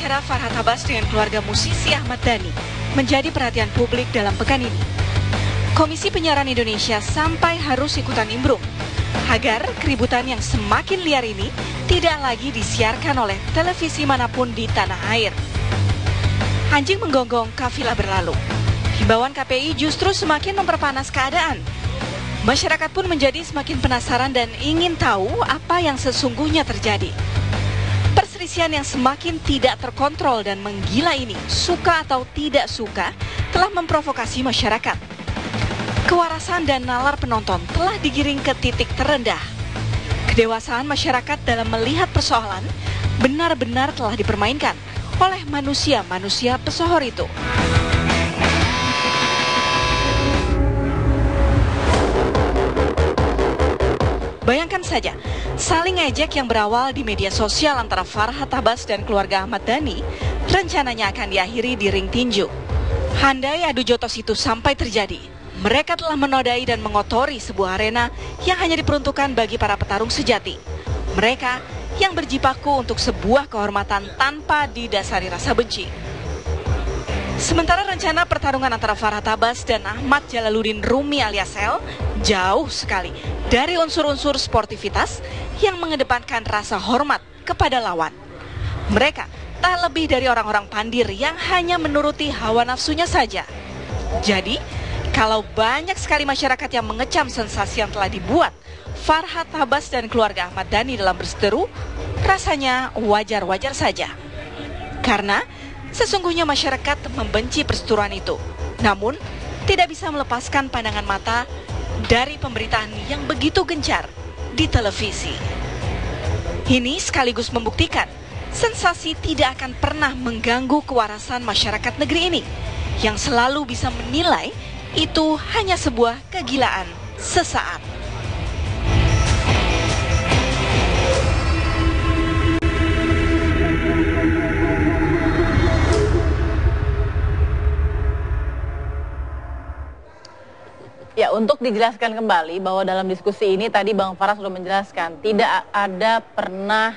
wawancara Farhad Abbas dengan keluarga musisi Ahmad Dhani menjadi perhatian publik dalam pekan ini. Komisi Penyiaran Indonesia sampai harus ikutan nimbrung agar keributan yang semakin liar ini tidak lagi disiarkan oleh televisi manapun di tanah air. Anjing menggonggong, kafilah berlalu. Himbauan KPI justru semakin memperpanas keadaan. Masyarakat pun menjadi semakin penasaran dan ingin tahu apa yang sesungguhnya terjadi. Perselisihan yang semakin tidak terkontrol dan menggila ini, suka atau tidak suka, telah memprovokasi masyarakat. Kewarasan dan nalar penonton telah digiring ke titik terendah. Kedewasaan masyarakat dalam melihat persoalan benar-benar telah dipermainkan oleh manusia-manusia pesohor itu. Bayangkan saja, saling ejek yang berawal di media sosial antara Farhad Abbas dan keluarga Ahmad Dhani rencananya akan diakhiri di ring tinju. Handai adu jotos itu sampai terjadi, mereka telah menodai dan mengotori sebuah arena yang hanya diperuntukkan bagi para petarung sejati. Mereka yang berjibaku untuk sebuah kehormatan tanpa didasari rasa benci. Sementara rencana pertarungan antara Farhad Abbas dan Ahmad Jalaluddin Rumi alias El jauh sekali dari unsur-unsur sportivitas yang mengedepankan rasa hormat kepada lawan. Mereka tak lebih dari orang-orang pandir yang hanya menuruti hawa nafsunya saja. Jadi, kalau banyak sekali masyarakat yang mengecam sensasi yang telah dibuat Farhad Abbas dan keluarga Ahmad Dhani dalam berseteru, rasanya wajar-wajar saja. Karena sesungguhnya masyarakat membenci perseteruan itu, namun tidak bisa melepaskan pandangan mata dari pemberitaan yang begitu gencar di televisi. Ini sekaligus membuktikan sensasi tidak akan pernah mengganggu kewarasan masyarakat negeri ini, yang selalu bisa menilai itu hanya sebuah kegilaan sesaat. Ya, untuk dijelaskan kembali bahwa dalam diskusi ini tadi Bang Farhad sudah menjelaskan tidak ada pernah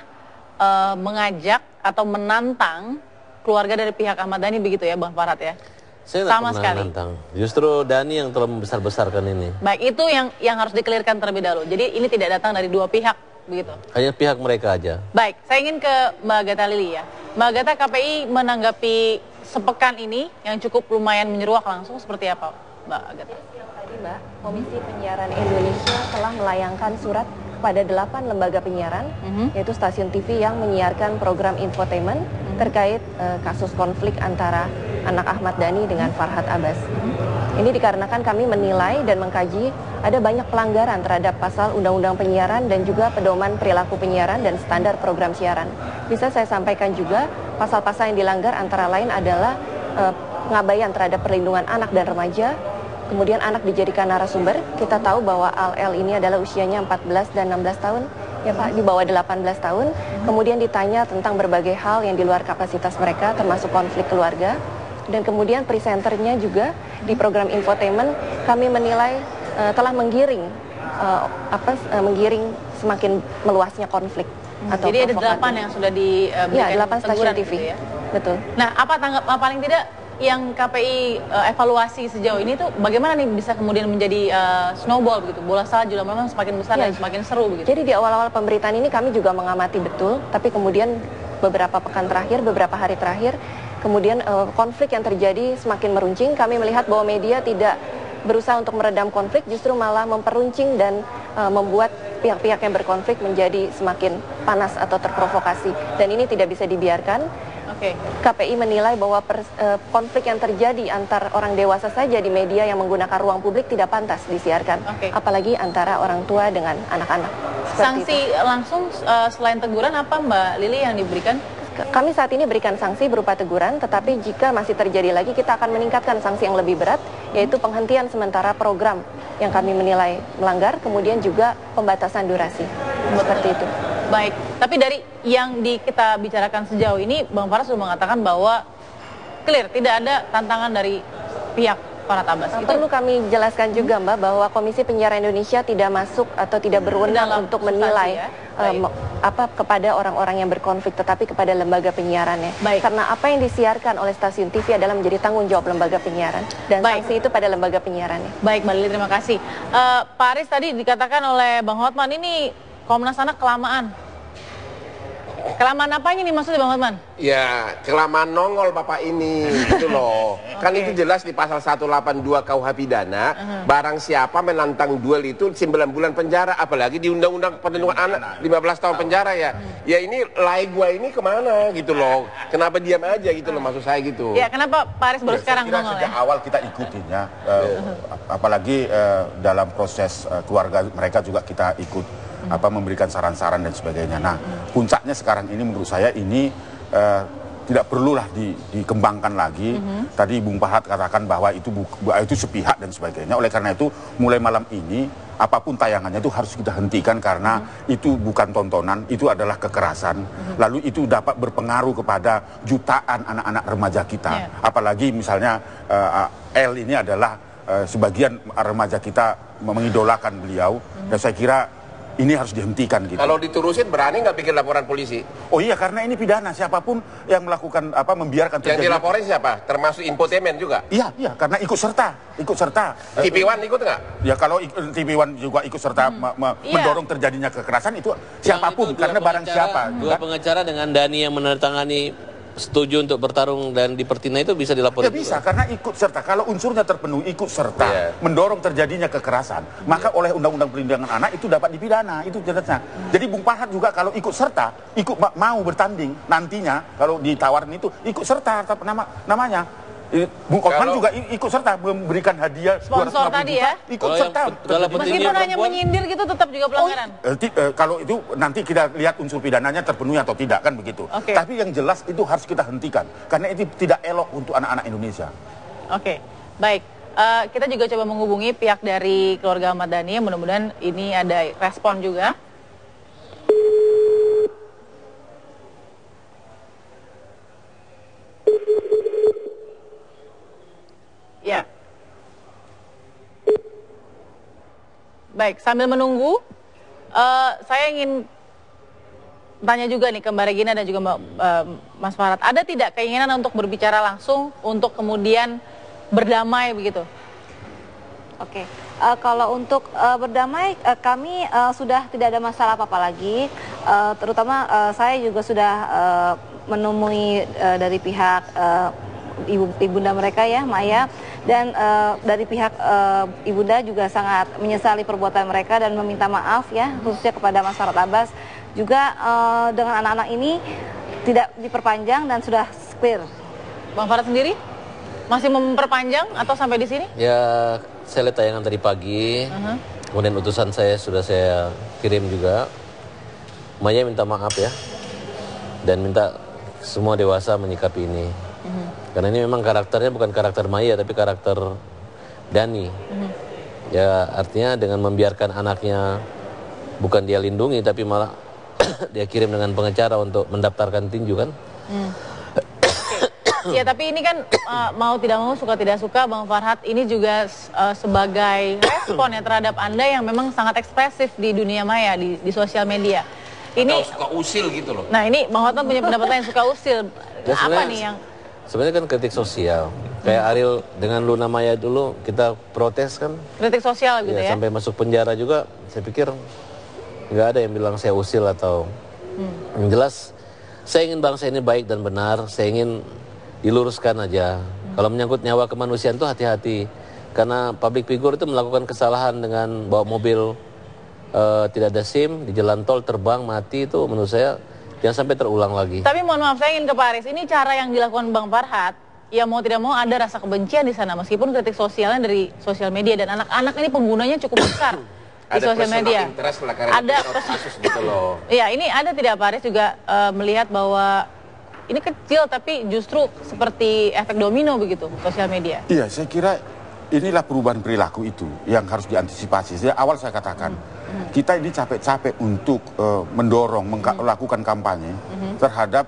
mengajak atau menantang keluarga dari pihak Ahmad Dhani, begitu ya Bang Farhad ya? Saya sama pernah sekali. nantang. Justru Dhani yang telah membesar-besarkan ini. Baik, itu yang harus dikelirkan terlebih dahulu. Jadi ini tidak datang dari dua pihak, begitu? Hanya pihak mereka aja. Baik, saya ingin ke Mbak Agatha Lili ya. Mbak Agatha, KPI menanggapi sepekan ini yang cukup lumayan menyeruak langsung seperti apa, Mbak Agatha? Mbak, Komisi Penyiaran Indonesia telah melayangkan surat kepada 8 lembaga penyiaran, yaitu stasiun TV yang menyiarkan program infotainment terkait kasus konflik antara anak Ahmad Dhani dengan Farhad Abbas. Ini dikarenakan kami menilai dan mengkaji ada banyak pelanggaran terhadap pasal Undang-Undang Penyiaran dan juga pedoman perilaku penyiaran dan standar program siaran. Bisa saya sampaikan juga pasal-pasal yang dilanggar antara lain adalah pengabaian terhadap perlindungan anak dan remaja. Kemudian anak dijadikan narasumber. Kita tahu bahwa Al ini adalah usianya 14 dan 16 tahun, ya Pak, di bawah 18 tahun. Kemudian ditanya tentang berbagai hal yang di luar kapasitas mereka, termasuk konflik keluarga. Dan kemudian presenternya juga di program infotainment kami menilai telah menggiring semakin meluasnya konflik. Atau jadi ada 8 yang sudah diberikan 8 stasiun TV. Gitu ya? Betul. Nah, apa paling tidak yang KPI evaluasi sejauh ini tuh bagaimana nih bisa kemudian menjadi snowball begitu, bola salju lama-lama semakin besar dan semakin seru begitu. Jadi di awal-awal pemberitaan ini kami juga mengamati betul, tapi kemudian beberapa pekan terakhir, beberapa hari terakhir, kemudian konflik yang terjadi semakin meruncing. Kami melihat bahwa media tidak berusaha untuk meredam konflik, justru malah memperuncing dan membuat pihak-pihak yang berkonflik menjadi semakin panas atau terprovokasi. Dan ini tidak bisa dibiarkan. KPI menilai bahwa konflik yang terjadi antar orang dewasa saja di media yang menggunakan ruang publik tidak pantas disiarkan, apalagi antara orang tua dengan anak-anak. Sanksi langsung selain teguran apa Mbak Lili yang diberikan? Kami saat ini berikan sanksi berupa teguran, tetapi jika masih terjadi lagi kita akan meningkatkan sanksi yang lebih berat, yaitu penghentian sementara program yang kami menilai melanggar, kemudian juga pembatasan durasi. Seperti itu. Baik, tapi dari yang kita bicarakan sejauh ini, Bang Farhad sudah mengatakan bahwa clear, tidak ada tantangan dari pihak Farhad Abbas. Perlu kami jelaskan juga Mbak bahwa Komisi Penyiaran Indonesia tidak masuk atau tidak berwenang untuk menilai kepada orang-orang yang berkonflik, tetapi kepada lembaga penyiarannya. Karena apa yang disiarkan oleh stasiun TV adalah menjadi tanggung jawab lembaga penyiaran dan sanksi itu pada lembaga penyiarannya. Baik, Mbak Lili, terima kasih. Pak Aris, tadi dikatakan oleh Bang Hotman ini Komnas Anak kelamaan. Kelamaan apanya nih maksudnya Bang Hotman? Ya, kelamaan nongol Bapak ini, gitu loh. Kan itu jelas di pasal 182 KUH Pidana, barang siapa menantang duel itu 9 bulan penjara, apalagi di Undang-Undang Perlindungan Anak 15 tahun penjara ya. Ya ini lai gua ini kemana gitu loh. Kenapa diam aja gitu loh, maksud saya gitu. Ya, kenapa Pak Aris baru sekarang nongol ya? Sejak awal kita ikutin ya, apalagi dalam proses keluarga mereka juga kita ikut memberikan saran-saran dan sebagainya. Nah, puncaknya sekarang ini menurut saya ini tidak perlulah dikembangkan lagi. Tadi Bung Farhad katakan bahwa itu sepihak dan sebagainya. Oleh karena itu, mulai malam ini apapun tayangannya itu harus kita hentikan karena itu bukan tontonan, itu adalah kekerasan. Lalu itu dapat berpengaruh kepada jutaan anak-anak remaja kita. Apalagi misalnya L ini adalah sebagian remaja kita mengidolakan beliau, dan saya kira ini harus dihentikan gitu. Kalau diterusin berani nggak bikin laporan polisi? Oh iya, karena ini pidana, siapapun yang melakukan membiarkan terjadi. Yang dilaporin siapa? Termasuk infotainment juga? Iya, karena ikut serta. TV One ikut nggak? Ya kalau TV One juga ikut serta mendorong terjadinya kekerasan itu siapapun, karena barang siapa. Dua pengacara dengan Dani yang menandatangani setuju untuk bertarung dan dipertina itu bisa dilaporkan. Ya bisa, karena ikut serta. Kalau unsurnya terpenuhi, ikut serta mendorong terjadinya kekerasan, maka oleh Undang-Undang Perlindungan Anak itu dapat dipidana, itu jelasnya. Jadi Bung Farhad juga kalau ikut serta, mau bertanding nantinya kalau ditawarin itu ikut serta namanya. Bung Hotman juga ikut serta memberikan hadiah sponsor tadi ya. Ikut serta. Meskipun hanya menyindir gitu tetap juga pelanggaran. Kalau itu nanti kita lihat unsur pidananya terpenuhi atau tidak kan begitu. Tapi yang jelas itu harus kita hentikan karena itu tidak elok untuk anak-anak Indonesia. Baik. Kita juga coba menghubungi pihak dari keluarga Ahmad Dhani. Mudah-mudahan ini ada respon juga. Ya. Baik, sambil menunggu, saya ingin tanya juga nih ke Mbak Regina dan juga Mas Farhad. Ada tidak keinginan untuk berbicara langsung untuk kemudian berdamai begitu? Kalau untuk berdamai, kami sudah tidak ada masalah apa-apa lagi. Terutama saya juga sudah menemui dari pihak ibunda mereka ya, Maya, dan dari pihak ibunda juga sangat menyesali perbuatan mereka dan meminta maaf ya, khususnya kepada Mas Farhad Abbas juga dengan anak-anak ini tidak diperpanjang dan sudah clear. Bang Farhad sendiri masih memperpanjang atau sampai di sini? Ya, saya lihat tayangan tadi pagi, kemudian utusan saya sudah saya kirim juga. Maya minta maaf ya, dan minta semua dewasa menyikapi ini. Karena ini memang karakternya bukan karakter Maya tapi karakter Dani. Ya artinya dengan membiarkan anaknya bukan dia lindungi tapi malah dia kirim dengan pengacara untuk mendaftarkan tinju kan. Ya tapi ini kan mau tidak mau suka tidak suka Bang Farhad ini juga sebagai respon ya terhadap Anda yang memang sangat ekspresif di dunia maya di sosial media. Ini atau suka usil gitu loh. Nah ini Bang Hotman punya pendapat yang suka usil. Apa nih yang sebenarnya kan kritik sosial. Kayak Ariel dengan Luna Maya dulu kita protes kan. Kritik sosial gitu ya. Sampai masuk penjara juga. Saya pikir nggak ada yang bilang saya usil atau yang jelas saya ingin bangsa ini baik dan benar. Saya ingin diluruskan aja. Kalau menyangkut nyawa kemanusiaan itu hati-hati. Karena public figure itu melakukan kesalahan dengan bawa mobil tidak ada SIM di jalan tol terbang mati itu menurut saya jangan sampai terulang lagi. Tapi mohon maaf saya ingin ke Pak Aris. Ini cara yang dilakukan Bang Farhad. Ya mau tidak mau ada rasa kebencian di sana meskipun kritik sosialnya dari sosial media dan anak-anak ini penggunanya cukup besar di sosial media. Ada kasus gitu loh. Iya, ini ada tidak Pak Aris juga melihat bahwa ini kecil tapi justru seperti efek domino begitu sosial media. Iya, saya kira inilah perubahan perilaku itu yang harus diantisipasi. Sejak awal saya katakan, kita ini capek-capek untuk mendorong, melakukan kampanye terhadap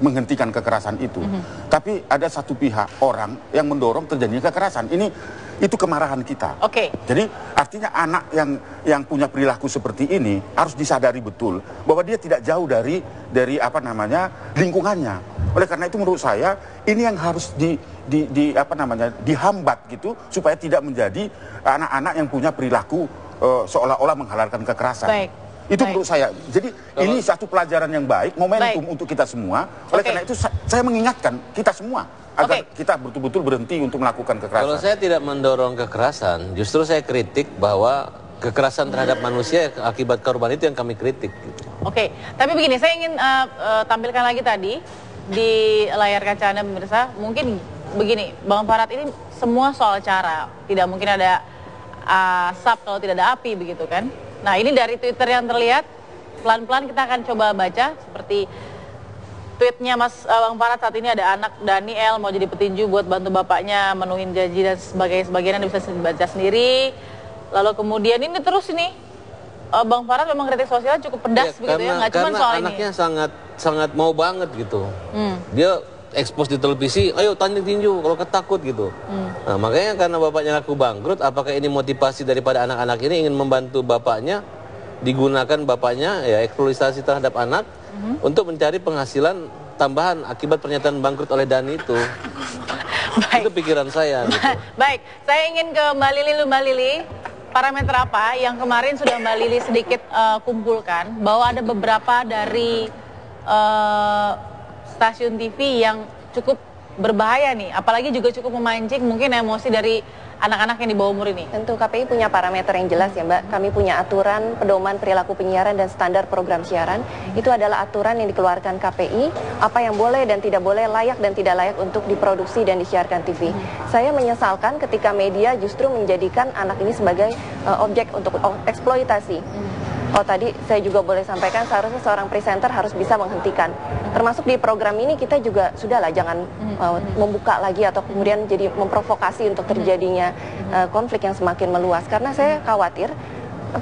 menghentikan kekerasan itu. Tapi ada satu pihak orang yang mendorong terjadinya kekerasan. Itu kemarahan kita. Oke. Jadi artinya anak yang punya perilaku seperti ini harus disadari betul bahwa dia tidak jauh dari lingkungannya. Oleh karena itu menurut saya ini yang harus dihambat gitu supaya tidak menjadi anak-anak yang punya perilaku seolah-olah menghalalkan kekerasan. Baik. Itu menurut saya. Jadi ini satu pelajaran yang baik, momentum untuk kita semua. Oleh karena itu saya mengingatkan kita semua agar kita betul-betul berhenti untuk melakukan kekerasan. Kalau saya tidak mendorong kekerasan, justru saya kritik bahwa kekerasan terhadap manusia akibat korban itu yang kami kritik. Oke, tapi begini, saya ingin tampilkan lagi tadi di layar kaca Anda pemirsa. Mungkin begini, Bang Farad, ini semua soal cara. Tidak mungkin ada asap kalau tidak ada api, begitu kan? Nah, ini dari Twitter yang terlihat, pelan-pelan kita akan coba baca seperti tweetnya Mas Bang Farad. Saat ini ada anak Daniel mau jadi petinju buat bantu bapaknya menuhin janji dan sebagainya bisa dibaca sendiri. Lalu kemudian ini terus ini Bang Farad memang kritik sosialnya cukup pedas begitu ya, nggak cuma soal ini. Anaknya sangat mau banget gitu. Dia expose di televisi, ayo tanding tinju kalau ketakut gitu. Nah, makanya karena bapaknya ngaku bangkrut, apakah ini motivasi daripada anak-anak ini ingin membantu bapaknya, digunakan bapaknya ya eksploitasi terhadap anak untuk mencari penghasilan tambahan akibat pernyataan bangkrut oleh Dani itu. Baik. Itu pikiran saya gitu. Baik, saya ingin ke Mbak Lili. Mbak Lili, parameter apa yang kemarin sudah Mbak Lili sedikit kumpulkan bahwa ada beberapa dari stasiun TV yang cukup berbahaya nih, apalagi juga cukup memancing mungkin emosi dari anak-anak yang di bawah umur ini? Tentu KPI punya parameter yang jelas ya Mbak. Kami punya aturan pedoman perilaku penyiaran dan standar program siaran. Itu adalah aturan yang dikeluarkan KPI, apa yang boleh dan tidak boleh, layak dan tidak layak untuk diproduksi dan disiarkan TV. Saya menyesalkan ketika media justru menjadikan anak ini sebagai objek untuk eksploitasi. Oh, tadi saya juga boleh sampaikan seharusnya seorang presenter harus bisa menghentikan. Termasuk di program ini kita juga sudahlah jangan membuka lagi atau kemudian jadi memprovokasi untuk terjadinya konflik yang semakin meluas. Karena saya khawatir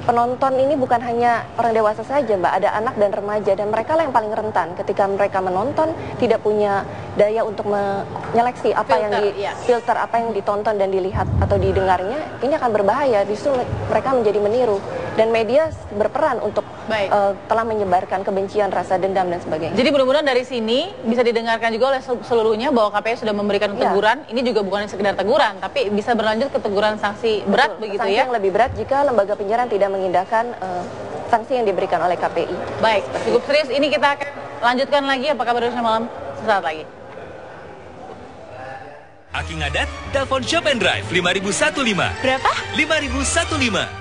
penonton ini bukan hanya orang dewasa saja Mbak, ada anak dan remaja dan mereka lah yang paling rentan ketika mereka menonton, tidak punya daya untuk menyeleksi apa yang filter apa yang ditonton dan dilihat atau didengarnya, ini akan berbahaya, justru mereka menjadi meniru dan media berperan untuk telah menyebarkan kebencian, rasa dendam dan sebagainya. Jadi mudah-mudahan dari sini bisa didengarkan juga oleh seluruhnya bahwa KPI sudah memberikan teguran, ini juga bukan sekedar teguran tapi bisa berlanjut ke teguran sanksi berat. Betul, begitu sanksi ya. Yang lebih berat jika lembaga penyiaran tidak mengindahkan sanksi yang diberikan oleh KPI. Baik, cukup serius. Ini kita akan lanjutkan lagi. Apa kabar Indonesia Malam sesaat lagi. Aki ngadat, telepon Shop and Drive 5015. Berapa? 5015.